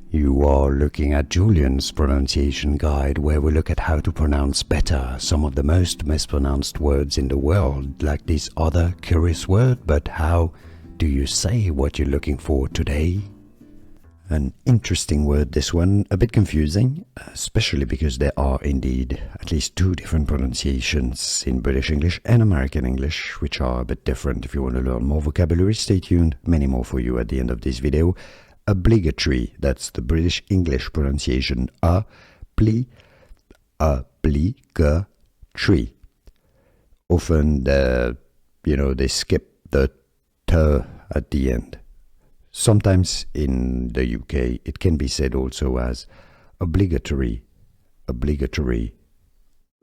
You are looking at Julian's pronunciation guide, where we look at how to pronounce better some of the most mispronounced words in the world, like this other curious word. But how do you say what you're looking for today? An interesting word, this one, a bit confusing, especially because there are indeed at least two different pronunciations in British English and American English, which are a bit different. If you want to learn more vocabulary, stay tuned, many more for you at the end of this video. Obligatory, that's the British English pronunciation, obligatory. Often, they skip the t at the end. Sometimes in the UK, it can be said also as obligatory,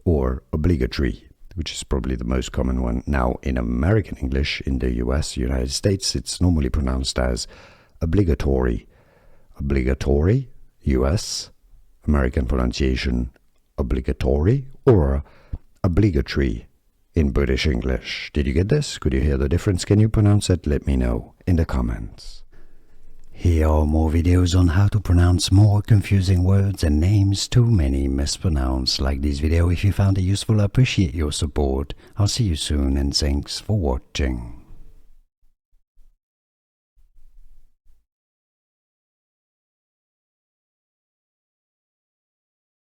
or obligatory, which is probably the most common one. Now, in American English, in the US, United States, it's normally pronounced as obligatory. Obligatory, US, American pronunciation, obligatory, or obligatory in British English. Did you get this? Could you hear the difference? Can you pronounce it? Let me know in the comments. Here are more videos on how to pronounce more confusing words and names too many mispronounced. Like this video if you found it useful. I appreciate your support. I'll see you soon and thanks for watching.